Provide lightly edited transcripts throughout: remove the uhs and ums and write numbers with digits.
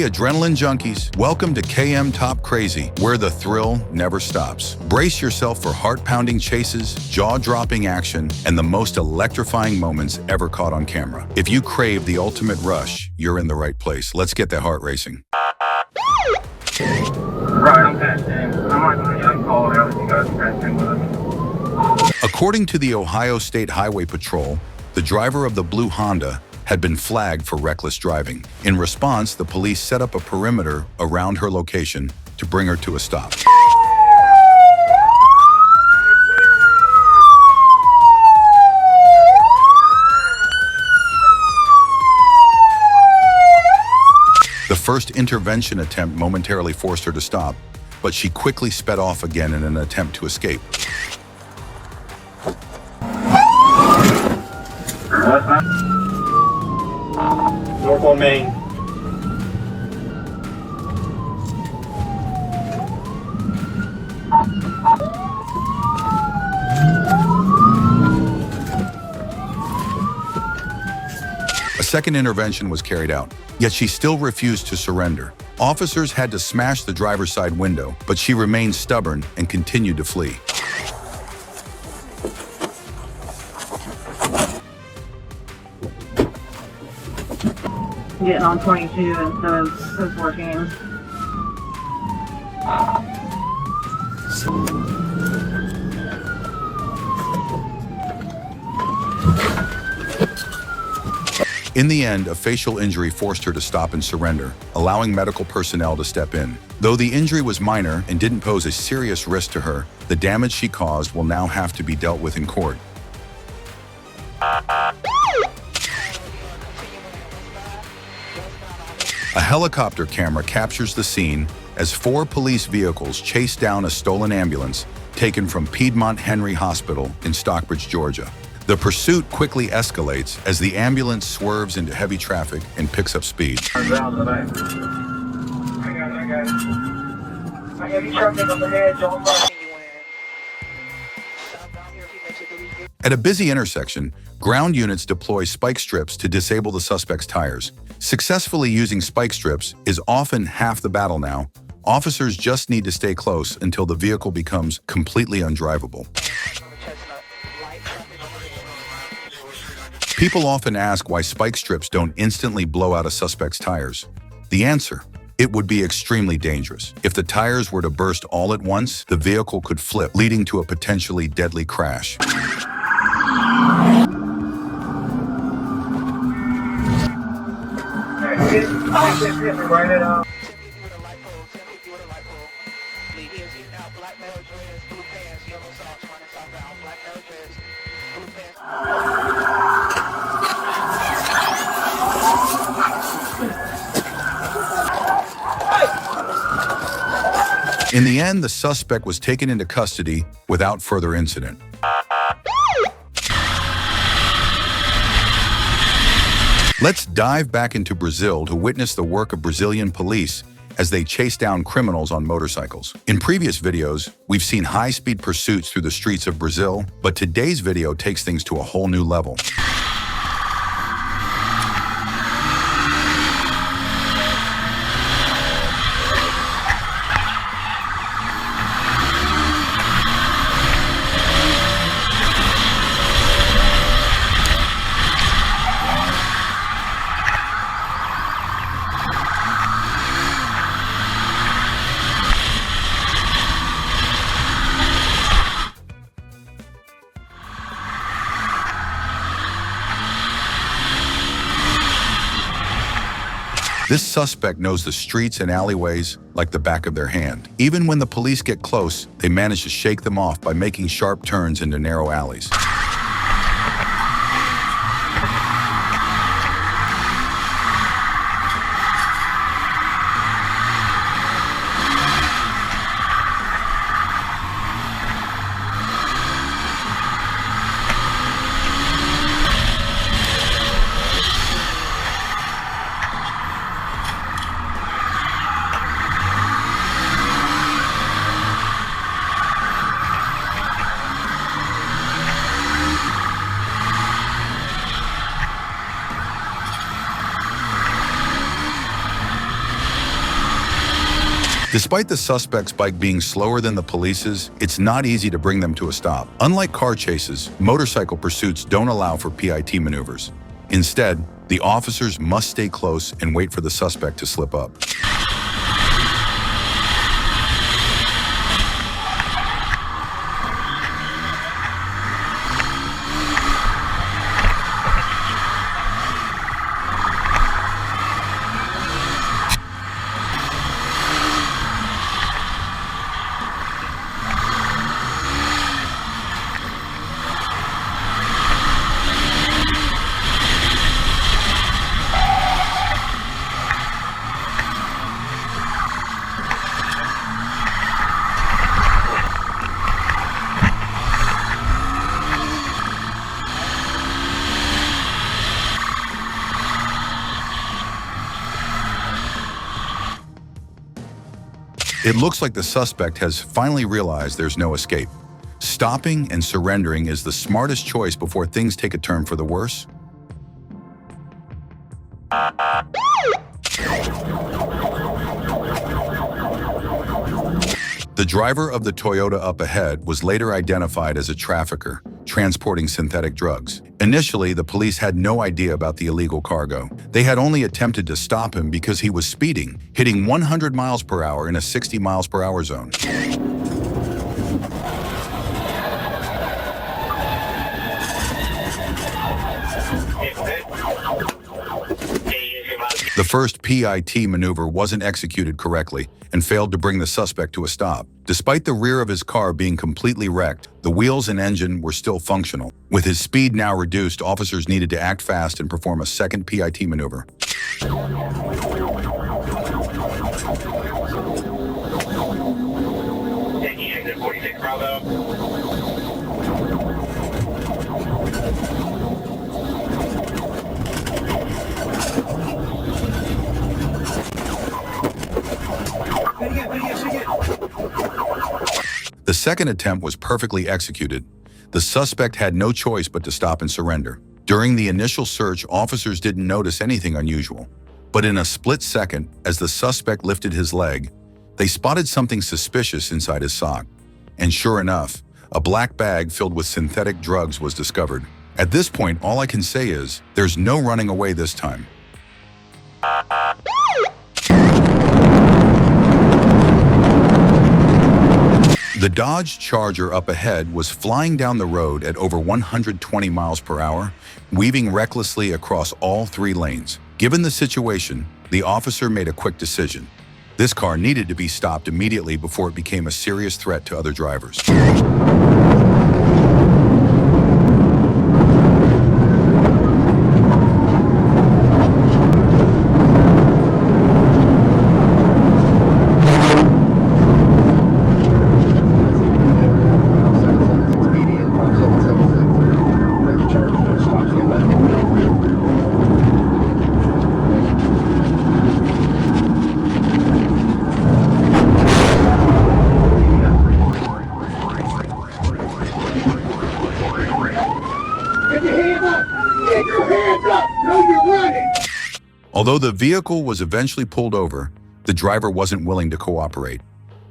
adrenaline junkies, welcome to KM Top Crazy, where the thrill never stops. Brace yourself for heart-pounding chases, jaw-dropping action, and the most electrifying moments ever caught on camera. If you crave the ultimate rush, you're in the right place. Let's get that heart racing. Right, I'm passing. I'm not going to call out if you guys passing with us. According to the Ohio State Highway Patrol, the driver of the blue Honda had been flagged for reckless driving. In response, the police set up a perimeter around her location to bring her to a stop. The first intervention attempt momentarily forced her to stop, but she quickly sped off again in an attempt to escape. North on Main. A second intervention was carried out, yet she still refused to surrender. Officers had to smash the driver's side window, but she remained stubborn and continued to flee. Getting on 22 instead of 14. In the end, a facial injury forced her to stop and surrender, allowing medical personnel to step in. Though the injury was minor and didn't pose a serious risk to her, the damage she caused will now have to be dealt with in court. A helicopter camera captures the scene as 4 police vehicles chase down a stolen ambulance taken from Piedmont Henry Hospital in Stockbridge, Georgia. The pursuit quickly escalates as the ambulance swerves into heavy traffic and picks up speed. I got you trucking on the head, don't fuck. At a busy intersection, ground units deploy spike strips to disable the suspect's tires. Successfully using spike strips is often half the battle now. Officers just need to stay close until the vehicle becomes completely undrivable. People often ask why spike strips don't instantly blow out a suspect's tires. The answer: it would be extremely dangerous. If the tires were to burst all at once, the vehicle could flip, leading to a potentially deadly crash. Write it out. In the end, the suspect was taken into custody without further incident. Let's dive back into Brazil to witness the work of Brazilian police as they chase down criminals on motorcycles. In previous videos, we've seen high-speed pursuits through the streets of Brazil, but today's video takes things to a whole new level. This suspect knows the streets and alleyways like the back of their hand. Even when the police get close, they manage to shake them off by making sharp turns into narrow alleys. Despite the suspect's bike being slower than the police's, it's not easy to bring them to a stop. Unlike car chases, motorcycle pursuits don't allow for PIT maneuvers. Instead, the officers must stay close and wait for the suspect to slip up. It looks like the suspect has finally realized there's no escape. Stopping and surrendering is the smartest choice before things take a turn for the worse. The driver of the Toyota up ahead was later identified as a trafficker, transporting synthetic drugs. Initially, the police had no idea about the illegal cargo. They had only attempted to stop him because he was speeding, hitting 100 miles per hour in a 60 miles per hour zone. The first PIT maneuver wasn't executed correctly and failed to bring the suspect to a stop. Despite the rear of his car being completely wrecked, the wheels and engine were still functional. With his speed now reduced, officers needed to act fast and perform a second PIT maneuver. The second attempt was perfectly executed. The suspect had no choice but to stop and surrender. During the initial search, officers didn't notice anything unusual. But in a split second, as the suspect lifted his leg, they spotted something suspicious inside his sock. And sure enough, a black bag filled with synthetic drugs was discovered. At this point, all I can say is, there's no running away this time. The Dodge Charger up ahead was flying down the road at over 120 miles per hour, weaving recklessly across all three lanes. Given the situation, the officer made a quick decision. This car needed to be stopped immediately before it became a serious threat to other drivers. Although the vehicle was eventually pulled over, the driver wasn't willing to cooperate.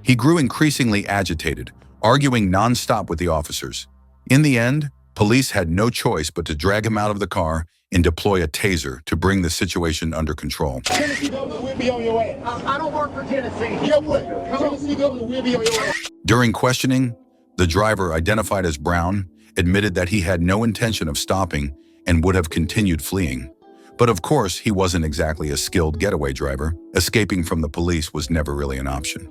He grew increasingly agitated, arguing nonstop with the officers. In the end, police had no choice but to drag him out of the car and deploy a taser to bring the situation under control. Tennessee governor will be on your ass. I don't work for Tennessee. Yeah, what? Tennessee governor will be on your ass. During questioning, the driver, identified as Brown, admitted that he had no intention of stopping and would have continued fleeing. But of course, he wasn't exactly a skilled getaway driver. Escaping from the police was never really an option.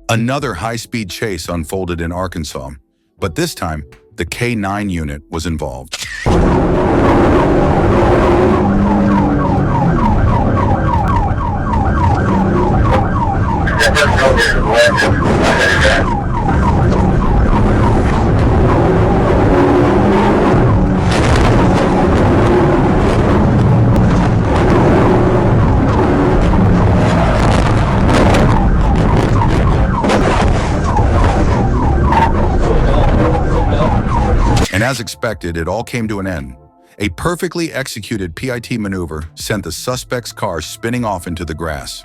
Another high-speed chase unfolded in Arkansas, but this time, the K-9 unit was involved. And as expected, it all came to an end. A perfectly executed PIT maneuver sent the suspect's car spinning off into the grass.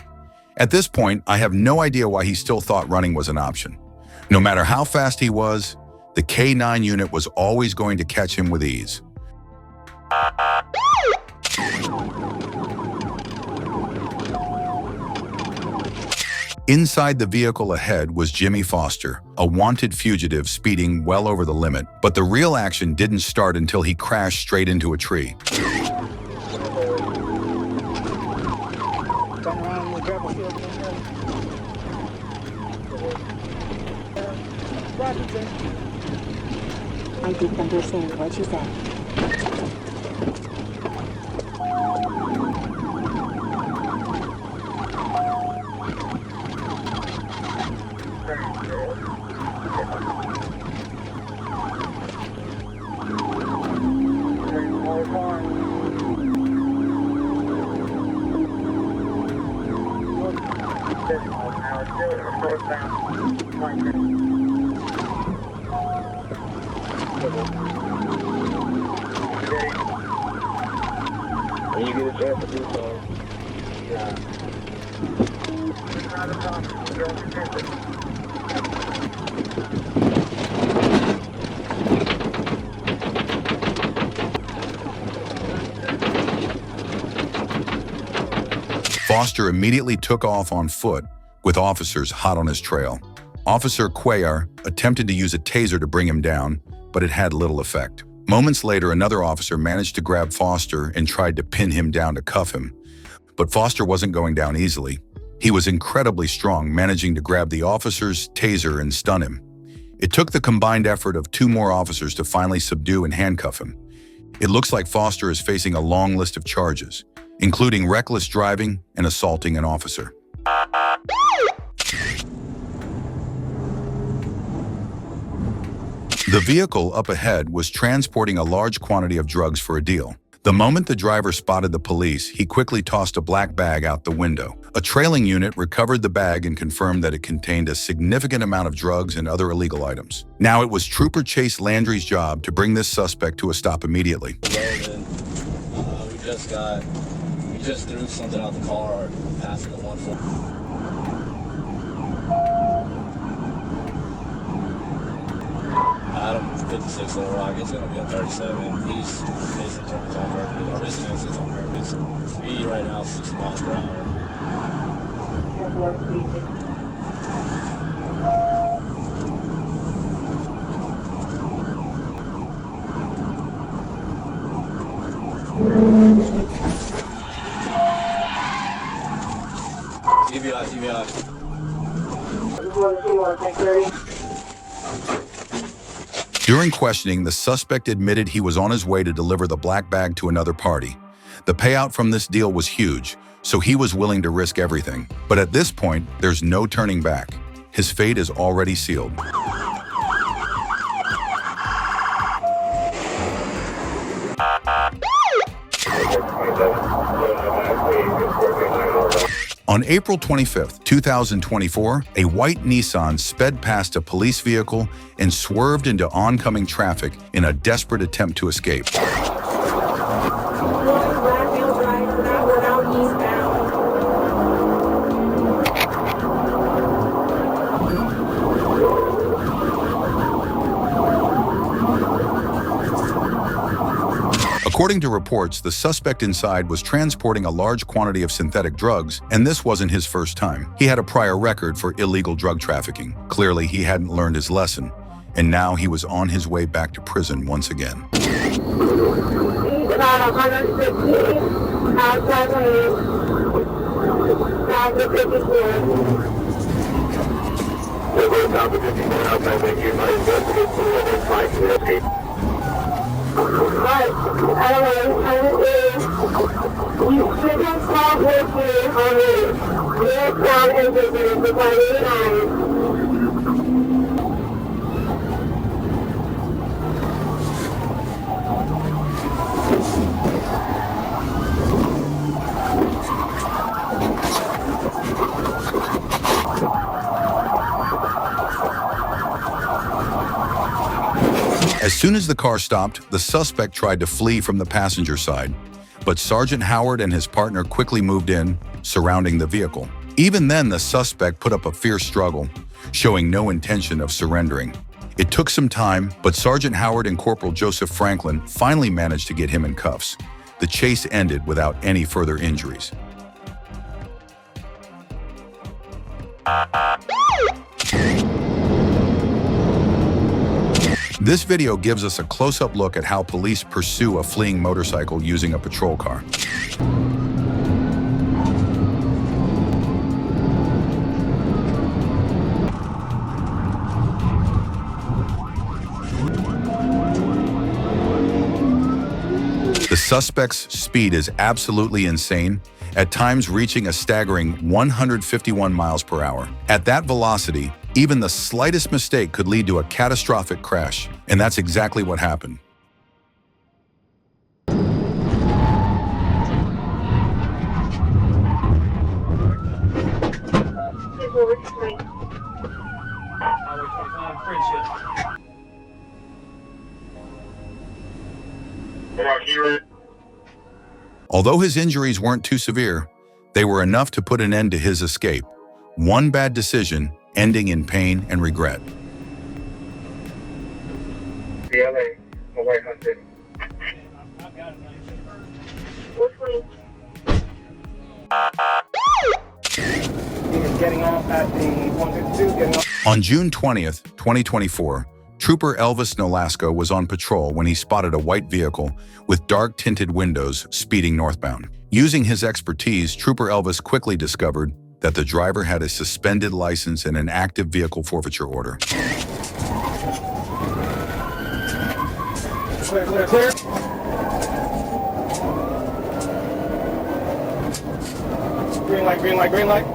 At this point, I have no idea why he still thought running was an option. No matter how fast he was, the K9 unit was always going to catch him with ease. Inside the vehicle ahead was Jimmy Foster, a wanted fugitive speeding well over the limit, but the real action didn't start until he crashed straight into a tree. I didn't understand what you said. When you get a chance to do so, yeah. Foster immediately took off on foot, with officers hot on his trail. Officer Cuellar attempted to use a taser to bring him down, but it had little effect. Moments later, another officer managed to grab Foster and tried to pin him down to cuff him. But Foster wasn't going down easily. He was incredibly strong, managing to grab the officer's taser and stun him. It took the combined effort of 2 more officers to finally subdue and handcuff him. It looks like Foster is facing a long list of charges, including reckless driving and assaulting an officer. The vehicle up ahead was transporting a large quantity of drugs for a deal. The moment the driver spotted the police, he quickly tossed a black bag out the window. A trailing unit recovered the bag and confirmed that it contained a significant amount of drugs and other illegal items. Now it was Trooper Chase Landry's job to bring this suspect to a stop immediately. We just threw something out the car, passing the 140. Adam 56 Little Rock, it's gonna be a 37. He's missing turns on purpose, or his chances on purpose. Speed right now 60 miles per hour. TBI. During questioning, the suspect admitted he was on his way to deliver the black bag to another party. The payout from this deal was huge, so he was willing to risk everything. But at this point, there's no turning back. His fate is already sealed. On April 25, 2024, a white Nissan sped past a police vehicle and swerved into oncoming traffic in a desperate attempt to escape. According to reports, the suspect inside was transporting a large quantity of synthetic drugs, and this wasn't his first time. He had a prior record for illegal drug trafficking. Clearly, he hadn't learned his lesson, and now he was on his way back to prison once again. He's about 150 outside lane, south of 54. We're going south of 54 outside lane. You might investigate some of those fights in escape. But, I don't know, you should have called with me on the northbound entrance with my 89. As soon as the car stopped, the suspect tried to flee from the passenger side, but Sergeant Howard and his partner quickly moved in, surrounding the vehicle. Even then, the suspect put up a fierce struggle, showing no intention of surrendering. It took some time, but Sergeant Howard and Corporal Joseph Franklin finally managed to get him in cuffs. The chase ended without any further injuries. This video gives us a close-up look at how police pursue a fleeing motorcycle using a patrol car. The suspect's speed is absolutely insane, at times reaching a staggering 151 miles per hour. At that velocity, even the slightest mistake could lead to a catastrophic crash, and that's exactly what happened. Although his injuries weren't too severe, they were enough to put an end to his escape. One bad decision ending in pain and regret. DLA, Hawaii Hunted. Getting off at the 152, getting off. On June 20th, 2024, Trooper Elvis Nolasco was on patrol when he spotted a white vehicle with dark tinted windows speeding northbound. Using his expertise, Trooper Elvis quickly discovered that the driver had a suspended license and an active vehicle forfeiture order. Clear, clear, clear. Green light, green light, green light.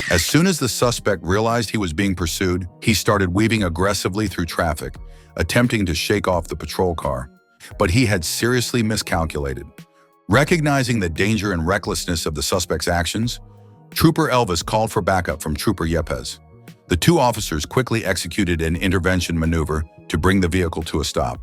As soon as the suspect realized he was being pursued, he started weaving aggressively through traffic, attempting to shake off the patrol car. But he had seriously miscalculated. Recognizing the danger and recklessness of the suspect's actions, Trooper Elvis called for backup from Trooper Yepes. The two officers quickly executed an intervention maneuver to bring the vehicle to a stop.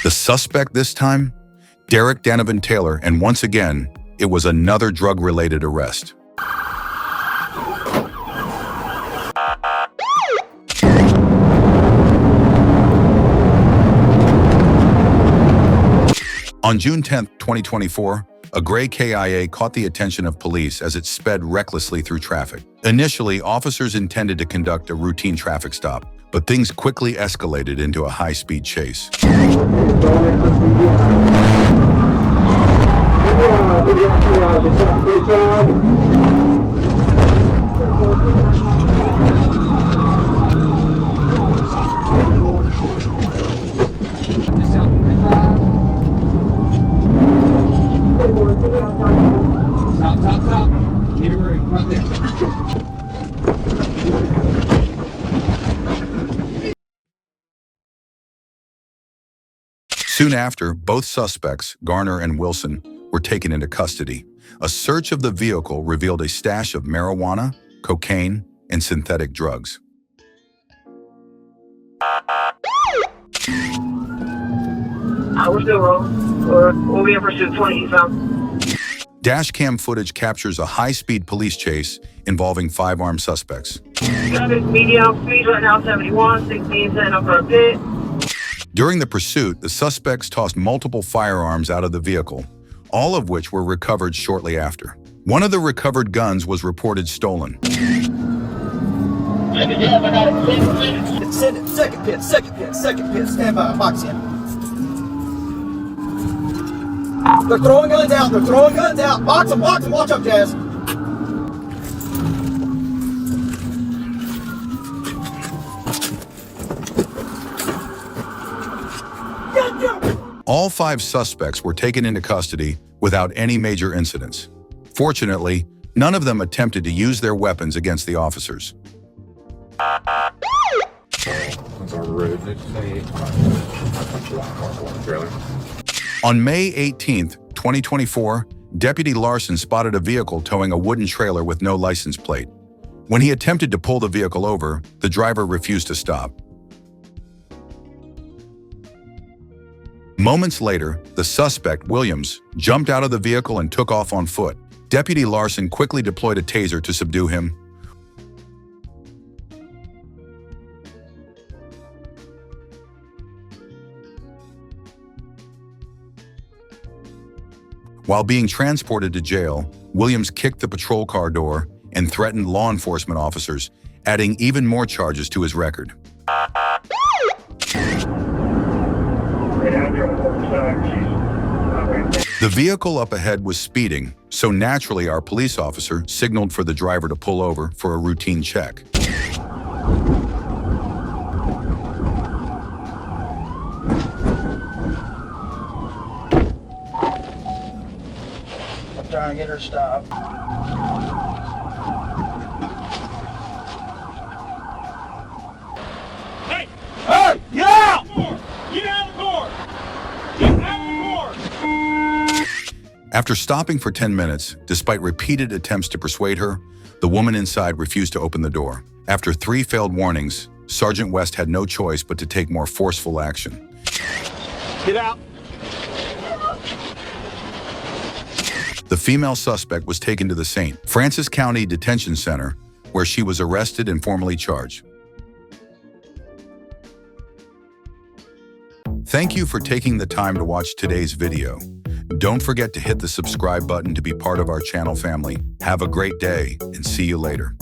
The suspect this time? Derek Donovan Taylor, and once again, it was another drug-related arrest. On June 10, 2024, a gray KIA caught the attention of police as it sped recklessly through traffic. Initially, officers intended to conduct a routine traffic stop, but things quickly escalated into a high-speed chase. Soon after, both suspects, Garner and Wilson, were taken into custody. A search of the vehicle revealed a stash of marijuana, cocaine, and synthetic drugs. We're still rolling. We'll be in pursuit 20 eastbound. Dashcam footage captures a high-speed police chase involving 5 armed suspects. Traffic medium speed right now, 71, 16, setting up for a pit. During the pursuit, the suspects tossed multiple firearms out of the vehicle, all of which were recovered shortly after. One of the recovered guns was reported stolen. Send it. Second pit. Stand by. Box in. They're throwing guns out. They're throwing guns out. Box them. Watch up, Jazz. All 5 suspects were taken into custody without any major incidents. Fortunately, none of them attempted to use their weapons against the officers. On May 18, 2024, Deputy Larson spotted a vehicle towing a wooden trailer with no license plate. When he attempted to pull the vehicle over, the driver refused to stop. Moments later, the suspect, Williams, jumped out of the vehicle and took off on foot. Deputy Larson quickly deployed a taser to subdue him. While being transported to jail, Williams kicked the patrol car door and threatened law enforcement officers, adding even more charges to his record. The vehicle up ahead was speeding, so naturally our police officer signaled for the driver to pull over for a routine check. I'm trying to get her stopped. Hey! Hey! Get out! Get out of the car! Get out of the car! After stopping for 10 minutes, despite repeated attempts to persuade her, the woman inside refused to open the door. After 3 failed warnings, Sergeant West had no choice but to take more forceful action. Get out! The female suspect was taken to the St. Francis County Detention Center, where she was arrested and formally charged. Thank you for taking the time to watch today's video. Don't forget to hit the subscribe button to be part of our channel family. Have a great day and see you later.